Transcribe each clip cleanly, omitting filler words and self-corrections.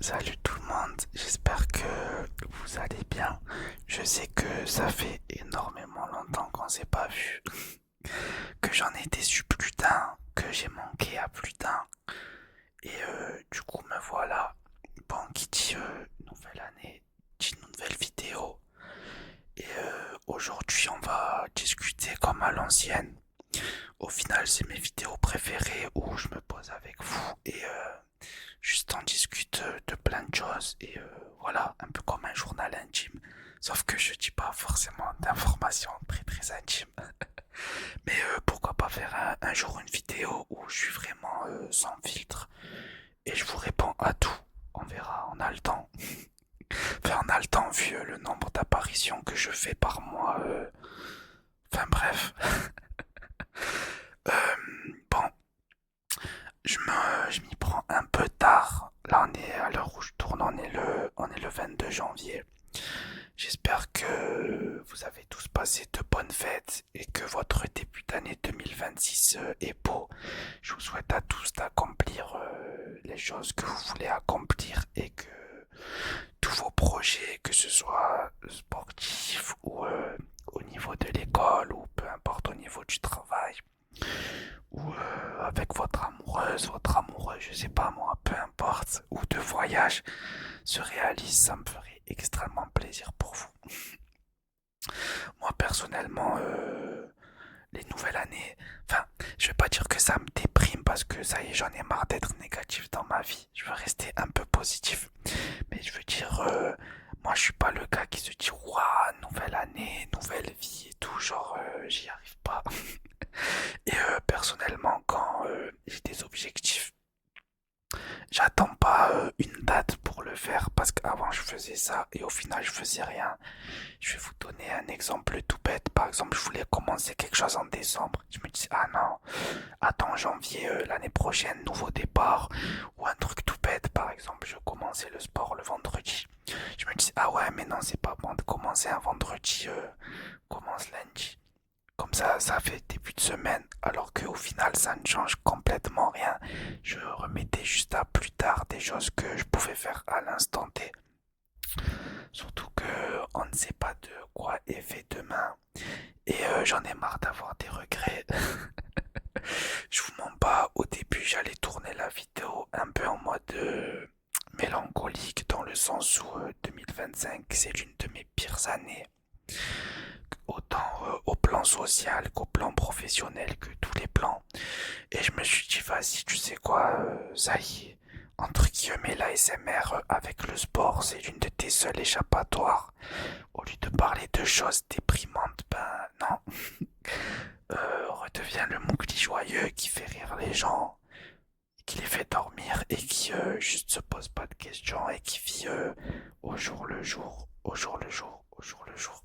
Salut tout le monde, j'espère que vous allez bien. Je sais que ça fait énormément longtemps qu'on s'est pas vu, que j'en ai déçu plus d'un, que j'ai manqué à plus d'un. Et du coup me voilà. Bon, qui dit nouvelle année, dit nouvelle vidéo. Et aujourd'hui on va discuter comme à l'ancienne. Au final c'est mes vidéos préférées où je me pose avec vous et juste on discute de plein de choses et voilà, un peu comme un journal intime. Sauf que je dis pas forcément d'informations très très intimes. Mais pourquoi pas faire un jour une vidéo où je suis vraiment sans filtre et je vous réponds à tout. On verra, on a le temps. Enfin, on a le temps vu le nombre d'apparitions que je fais par mois. Enfin bref. Bon, je m'y prends un peu tard. Là, on est à l'heure où je tourne, on est le 22 janvier. J'espère que vous avez tous passé de bonnes fêtes et que votre début d'année 2026 est beau. Je vous souhaite à tous d'accomplir les choses que vous voulez accomplir et que tous vos projets, que ce soit sportifs ou au niveau de l'école ou peu importe au niveau du travail, ou avec votre amoureuse, votre amoureux, je sais pas moi, peu importe, ou de voyage, se réalise, ça me ferait extrêmement plaisir pour vous. Moi personnellement, les nouvelles années, enfin, je vais pas dire que ça me déprime parce que ça y est, j'en ai marre d'être négatif dans ma vie. Je veux rester un peu positif, mais je veux dire, moi je suis pas le gars qui se dit waouh, nouvelle année, nouvelle vie et tout, genre j'y arrive pas. Et personnellement, quand j'ai des objectifs, j'attends pas une date pour le faire parce qu'avant je faisais ça et au final je faisais rien. Je vais vous donner un exemple tout bête. Par exemple, je voulais commencer quelque chose en décembre. Je me dis ah non, attends janvier l'année prochaine, nouveau départ ou un truc tout bête. Par exemple, je commençais le sport le vendredi. Je me dis ah ouais mais non c'est pas bon de commencer un vendredi, commence lundi. Comme ça fait début de semaine, alors qu'au final, ça ne change complètement rien. Je remettais juste à plus tard des choses que je pouvais faire à l'instant T. Surtout que on ne sait pas de quoi est fait demain. Et j'en ai marre d'avoir des regrets. Je vous mens pas, au début, j'allais tourner la vidéo un peu en mode mélancolique, dans le sens où 2025, c'est l'une de mes pires années autant au plan social qu'au plan professionnel, que tous les plans. Et je me suis dit, vas-y, tu sais quoi, ça y est, entre guillemets, l'ASMR avec le sport, c'est l'une de tes seules échappatoires. Au lieu de parler de choses déprimantes, ben non, redeviens le mougli joyeux qui fait rire les gens, qui les fait dormir et qui juste se pose pas de questions et qui vit au jour le jour, au jour le jour, au jour le jour.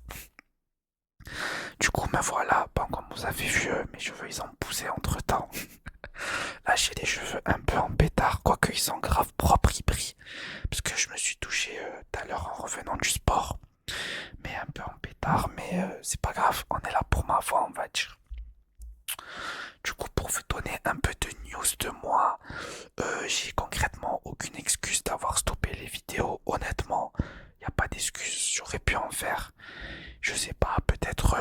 Du coup, me voilà, bon, comme vous avez vu, mes cheveux ils ont poussé entre temps. Là, j'ai les cheveux un peu en pétard, quoique ils sont grave propres, ils brillent. Parce que je me suis touché tout à l'heure en revenant du sport. Mais un peu en pétard, mais c'est pas grave, on est là pour ma voix, on va dire. Du coup, pour vous donner un peu de news de moi, j'ai concrètement aucune excuse d'avoir stoppé les vidéos. Honnêtement, il n'y a pas d'excuse, j'aurais pu en faire. Je sais pas, peut-être,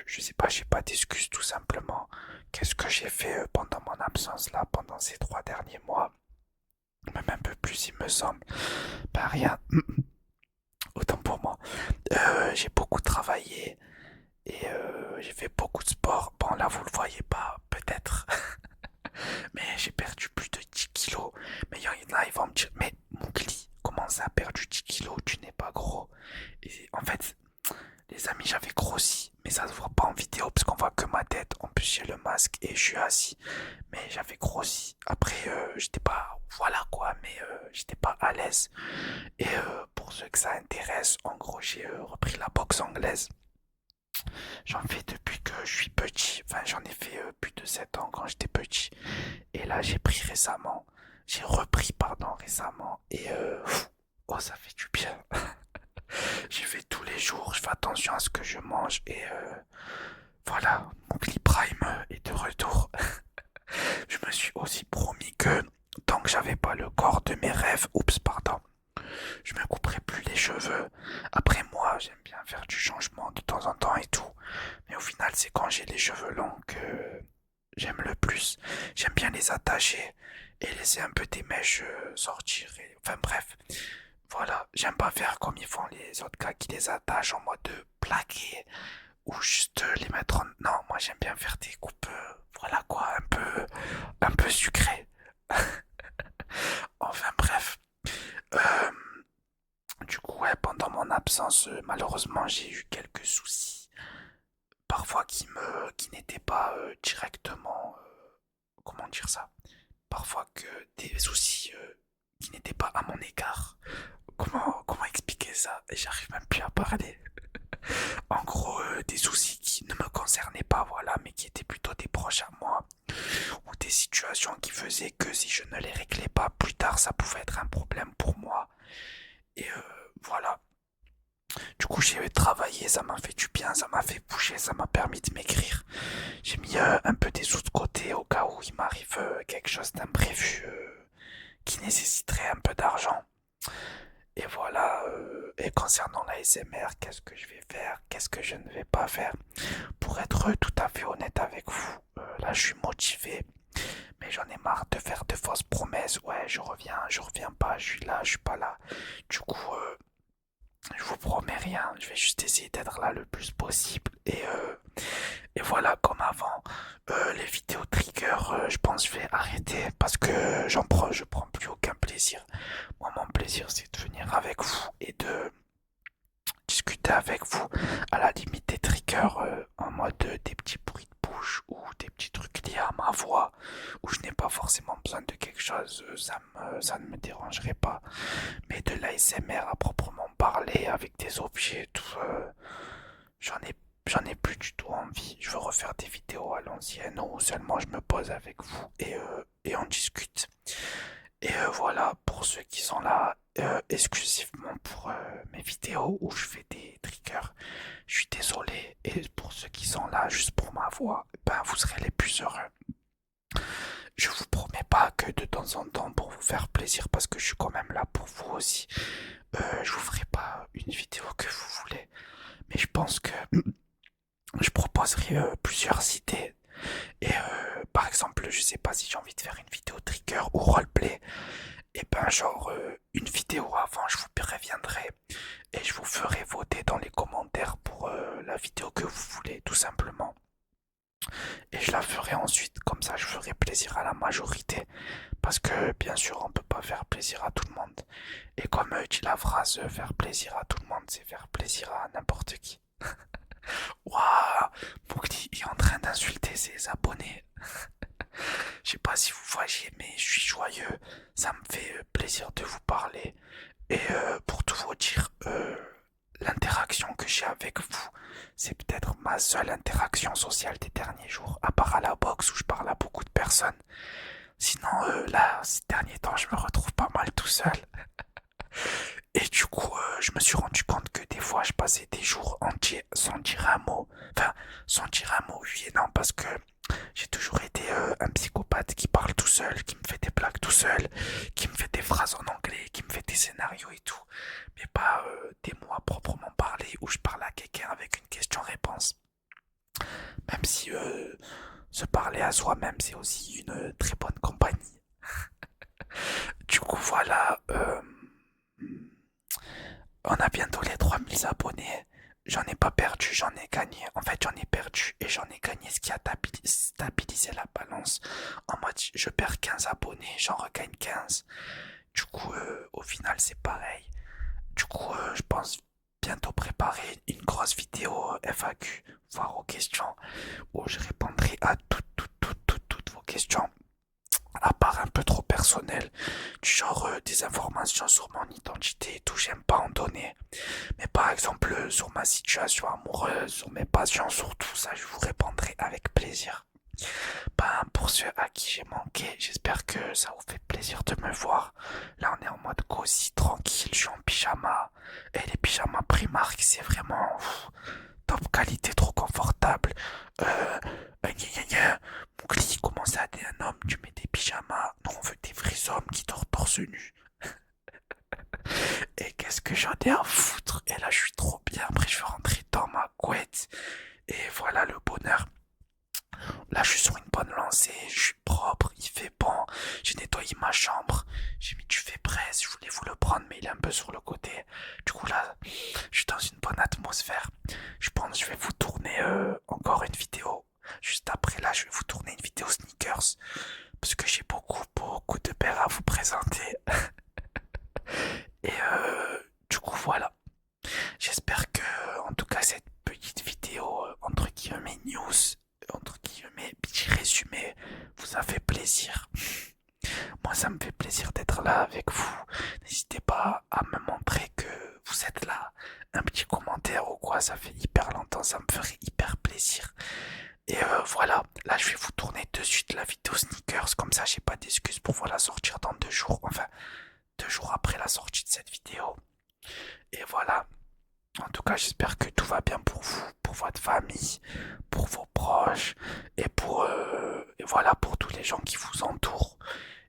je sais pas, j'ai pas d'excuse tout simplement. Qu'est-ce que j'ai fait pendant mon absence là, pendant ces 3 derniers mois? Même un peu plus, il me semble. Ben rien, autant pour moi. J'ai beaucoup travaillé et j'ai fait beaucoup de sport. Bon là, vous le voyez pas, peut-être. Mais j'ai perdu plus de 10 kilos. Mais il y en a, ils vont me dire, mais mon Moukli, comment ça a perdu 10 kilos? Tu n'es pas gros. Et en fait, les amis, j'avais grossi, mais ça se voit pas en vidéo parce qu'on voit que ma tête. En plus, j'ai le masque et je suis assis. Mais j'avais grossi. Après, j'étais pas, voilà quoi, mais j'étais pas à l'aise. Et pour ceux que ça intéresse, en gros, j'ai repris la boxe anglaise. J'en fais depuis que je suis petit. Enfin, j'en ai fait plus de 7 ans quand j'étais petit. Et là, j'ai pris récemment. J'ai repris, pardon, récemment. Et oh, ça fait du bien. J'y vais tous les jours, je fais attention à ce que je mange et voilà, mon Clip Prime est de retour. Je me suis aussi promis que tant que j'avais pas le corps de mes rêves, oups, pardon, je me couperai plus les cheveux. Après moi, j'aime bien faire du changement de temps en temps et tout. Mais au final, c'est quand j'ai les cheveux longs que j'aime le plus. J'aime bien les attacher et laisser un peu des mèches sortir. Enfin bref, voilà. J'aime pas faire comme ils font les autres gars qui les attachent en mode plaqué ou juste les mettre en... Non, moi j'aime bien faire des coupes, voilà quoi, un peu sucrées. Enfin bref. Euh, du coup, ouais, pendant mon absence, malheureusement, j'ai eu quelques soucis. Parfois qui n'étaient pas directement... comment dire ça? Parfois que des soucis qui n'étaient pas à mon égard. Comment expliquer ça? J'arrive même plus à parler. En gros, des soucis qui ne me concernaient pas, voilà, mais qui étaient plutôt des proches à moi, ou des situations qui faisaient que si je ne les réglais pas plus tard, ça pouvait être un problème pour moi. Et voilà. Du coup, j'ai travaillé, ça m'a fait du bien, ça m'a fait bouger, ça m'a permis de m'écrire. J'ai mis un peu des sous de côté au cas où il m'arrive quelque chose d'imprévu qui nécessiterait un peu d'argent. Et voilà, et concernant la SMR, qu'est-ce que je vais faire, qu'est-ce que je ne vais pas faire. Pour être tout à fait honnête avec vous, là je suis motivé, mais j'en ai marre de faire de fausses promesses. Ouais, je reviens pas, je suis là, je suis pas là. Du coup, je vous promets rien, je vais juste essayer d'être là le plus possible. Et voilà, comme avant, les vidéos trigger, je pense que je vais arrêter parce que je prends plus aucun plaisir. Moi, mon plaisir, c'est de venir avec vous et de discuter avec vous. À la limite des triggers en mode des petits bruits de bouche ou des petits trucs liés à ma voix où je n'ai pas forcément besoin de quelque chose, ça ne me dérangerait pas. Mais de l'ASMR à proprement parler avec des objets, tout, j'en ai J'en ai plus du tout envie. Je veux refaire des vidéos à l'ancienne où seulement je me pose avec vous et on discute. Et voilà, pour ceux qui sont là exclusivement pour mes vidéos où je fais des triggers, je suis désolé. Et pour ceux qui sont là juste pour ma voix, ben vous serez les plus heureux. Je vous promets pas que de temps en temps pour vous faire plaisir parce que je suis quand même là pour vous aussi. Je vous ferai pas une vidéo que vous voulez. Mais je pense que je proposerai plusieurs idées. Et par exemple, je sais pas si j'ai envie de faire une vidéo trigger ou roleplay. Et ben genre une vidéo avant, je vous préviendrai et je vous ferai voter dans les commentaires pour la vidéo que vous voulez, tout simplement. Et je la ferai ensuite, comme ça je ferai plaisir à la majorité. Parce que bien sûr, on peut pas faire plaisir à tout le monde. Et comme dit la phrase, faire plaisir à tout le monde, c'est faire plaisir à n'importe qui. Waouh, Mowgli est en train d'insulter ses abonnés. Je sais pas si vous voyez, mais je suis joyeux. Ça me fait plaisir de vous parler. Et pour tout vous dire, l'interaction que j'ai avec vous, c'est peut-être ma seule interaction sociale des derniers jours, à part à la boxe où je parle à beaucoup de personnes. Sinon, là, ces derniers temps, je me retrouve pas mal tout seul. Et du coup, je me suis rendu compte que des fois, je passais des jours entiers sans dire un mot. Enfin, sans dire un mot, oui et non, parce que j'ai toujours été un psychopathe qui parle tout seul, qui me fait des blagues tout seul, qui me fait des phrases en anglais, qui me fait des scénarios et tout. Mais pas des mots à proprement parler où je parle à quelqu'un avec une question-réponse. Même si se parler à soi-même, c'est aussi une très bonne compagnie. Du coup, voilà. On a bientôt les 3000 abonnés. J'en ai pas perdu, j'en ai gagné. En fait, j'en ai perdu et j'en ai gagné, ce qui a stabilisé la balance. En mode, je perds 15 abonnés, j'en regagne 15. Du coup, au final, c'est pareil. Du coup, je pense bientôt préparer une grosse vidéo FAQ, voire aux questions, où je répondrai à toutes vos questions. À part un peu trop personnel, du genre des informations sur mon identité et tout, j'aime pas en donner. Mais par exemple, sur ma situation amoureuse, sur mes passions, sur tout ça, je vous répondrai avec plaisir. Ben, pour ceux à qui j'ai manqué, j'espère que ça vous fait plaisir de me voir. Là, on est en mode cosy, tranquille, je suis en pyjama. Et les pyjamas Primark, c'est vraiment top qualité, trop confortable. Mowgli, comment ça, t'es un homme, tu mets des pyjamas. Nous, on veut des vrais hommes qui dorment torse nu. Et qu'est-ce que j'en ai à foutre? Et là, je suis trop bien. Après, je vais rentrer dans ma couette. Et voilà le bonheur. Là, je suis sur une bonne lancée. Je suis propre. Il fait bon. J'ai nettoyé ma chambre. J'ai mis du fait presse. Je voulais vous le prendre, mais il est un peu sur le côté. Du coup, là, je suis dans une bonne atmosphère. Je pense que je vais vous tourner encore une vidéo. Juste après, là, je vais vous tourner une vidéo sneakers. Parce que j'ai beaucoup de paires à vous présenter. Et du coup, voilà. J'espère que, en tout cas, cette petite vidéo, entre guillemets, news, entre guillemets, petit résumé, vous a fait plaisir. Moi, ça me fait plaisir d'être là avec vous. N'hésitez pas à me montrer que vous êtes là. Un petit commentaire ou quoi, ça fait hyper longtemps, ça me ferait hyper plaisir. Et voilà, là je vais vous tourner de suite la vidéo sneakers, comme ça j'ai pas d'excuses pour vous la sortir dans 2 jours, enfin 2 jours après la sortie de cette vidéo. Et voilà, en tout cas j'espère que tout va bien pour vous, pour votre famille, pour vos proches et voilà pour tous les gens qui vous entourent.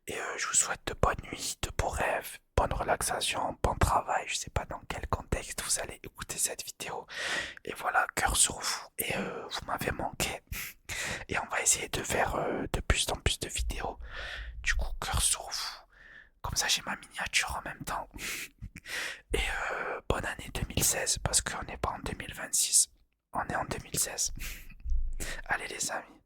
Et je vous souhaite de bonnes nuits, de beaux rêves, bonne relaxation, bon travail. Je sais pas dans quel contexte vous allez écouter cette vidéo. Et voilà, cœur sur vous. Et vous m'avez manqué. Et on va essayer de faire de plus en plus de vidéos. Du coup, cœur sur vous. Comme ça, j'ai ma miniature en même temps. Et bonne année 2016, parce qu'on n'est pas en 2026. On est en 2016. Allez les amis.